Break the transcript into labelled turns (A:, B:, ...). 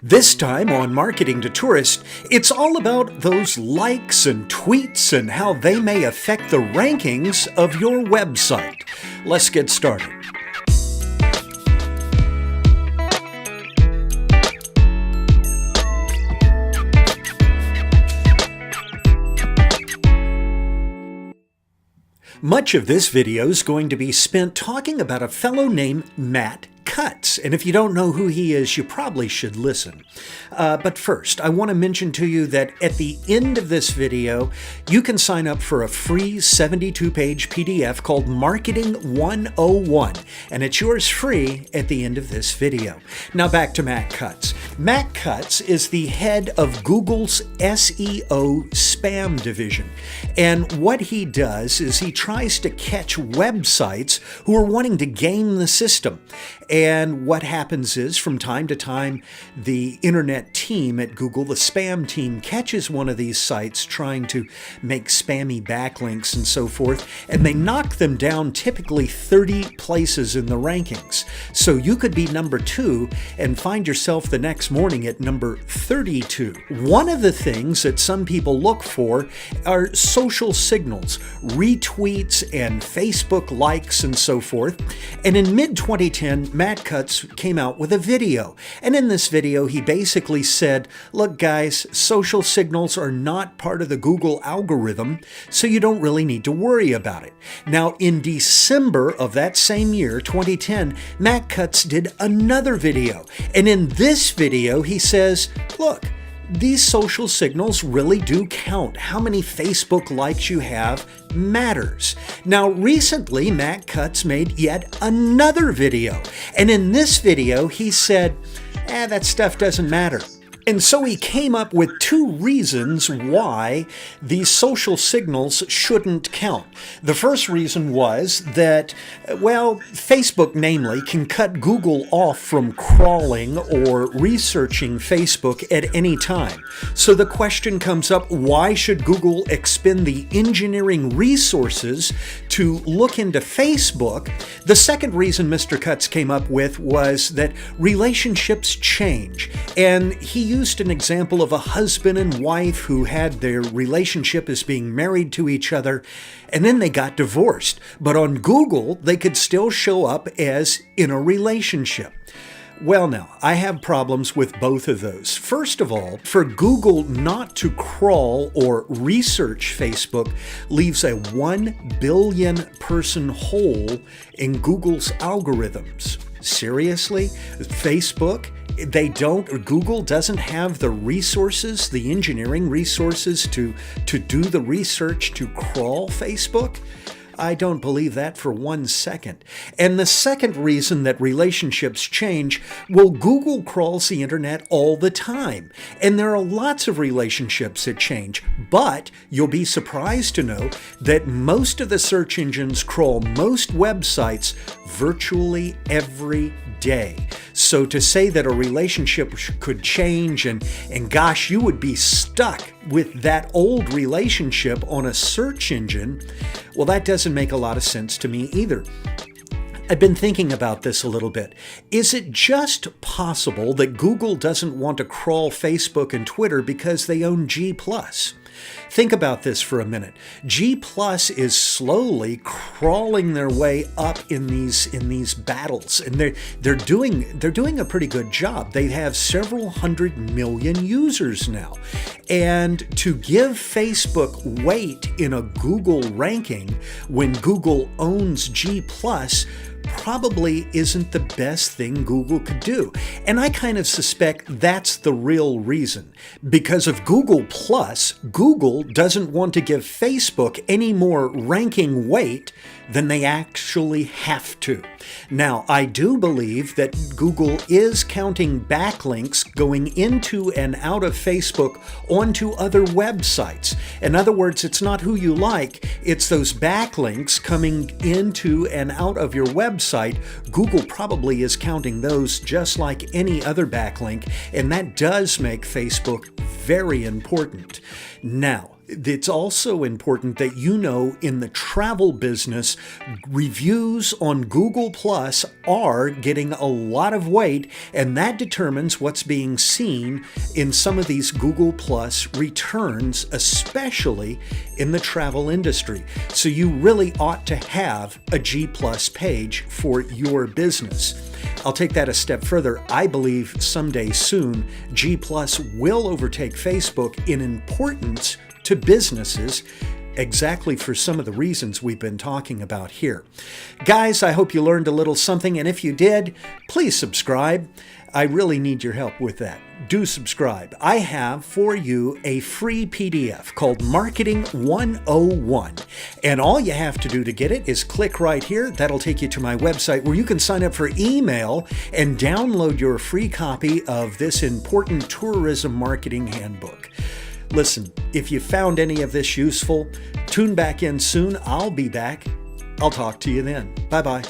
A: This time on Marketing to Tourists, it's all about those likes and tweets and how they may affect the rankings of your website. Let's get started. Much of this video is going to be spent talking about a fellow named Matt Cutts, and if you don't know who he is, you probably should listen. But first, I want to mention to you that at the end of this video, you can sign up for a free 72-page PDF called Marketing 101, and it's yours free at the end of this video. Now back to Matt Cutts. Matt Cutts is the head of Google's SEO spam division, and what he does is he tries to catch websites who are wanting to game the system. And what happens is, from time to time, the internet team at Google, the spam team, catches one of these sites trying to make spammy backlinks and so forth, and they knock them down typically 30 places in the rankings. So you could be number 2 and find yourself the next morning at number 32. One of the things that some people look for are social signals, retweets and Facebook likes and so forth. And in mid-2010, Matt Cutts came out with a video. And in this video, he basically said, look guys, social signals are not part of the Google algorithm, so you don't really need to worry about it. Now, in December of that same year, 2010, Matt Cutts did another video. And in this video, he says, look, these social signals really do count. How many Facebook likes you have matters. Now, recently, Matt Cutts made yet another video. And in this video, he said, that stuff doesn't matter. And so he came up with 2 reasons why these social signals shouldn't count. The first reason was that, well, Facebook namely can cut Google off from crawling or researching Facebook at any time. So the question comes up, why should Google expend the engineering resources to look into Facebook? The second reason Mr. Cutts came up with was that relationships change, and he used an example of a husband and wife who had their relationship as being married to each other, and then they got divorced. But on Google, they could still show up as in a relationship. Well, now, I have problems with both of those. First of all, for Google not to crawl or research Facebook leaves a 1 billion person hole in Google's algorithms. Seriously? Facebook? Google doesn't have the resources, the engineering resources to do the research to crawl Facebook? I don't believe that for 1 second. And the second reason that relationships change, well, Google crawls the internet all the time. And there are lots of relationships that change. But you'll be surprised to know that most of the search engines crawl most websites virtually every day. So to say that a relationship could change and gosh, you would be stuck with that old relationship on a search engine, well, that doesn't make a lot of sense to me either. I've been thinking about this a little bit. Is it just possible that Google doesn't want to crawl Facebook and Twitter because they own G+? Think about this for a minute. G+ is slowly crawling their way up in these battles, and they're doing a pretty good job. They have several 100 million users now. And to give Facebook weight in a Google ranking when Google owns G+ probably isn't the best thing Google could do. And I kind of suspect that's the real reason. Because of Google+, Google doesn't want to give Facebook any more ranking weight than they actually have to. Now, I do believe that Google is counting backlinks going into and out of Facebook onto other websites. In other words, it's not who you like, it's those backlinks coming into and out of your website. Google probably is counting those just like any other backlink, and that does make Facebook very important. Now, It's also important that you know in the travel business, reviews on Google Plus are getting a lot of weight, and that determines what's being seen in some of these Google Plus returns, especially in the travel industry. So you really ought to have a G Plus page for your business. I'll take that a step further. I believe someday soon, G Plus will overtake Facebook in importance to businesses, exactly for some of the reasons we've been talking about here. Guys, I hope you learned a little something, and if you did, please subscribe. I really need your help with that. Do subscribe. I have for you a free PDF called Marketing 101, and all you have to do to get it is click right here. That'll take you to my website where you can sign up for email and download your free copy of this important tourism marketing handbook. Listen, if you found any of this useful, tune back in soon. I'll be back. I'll talk to you then. Bye-bye.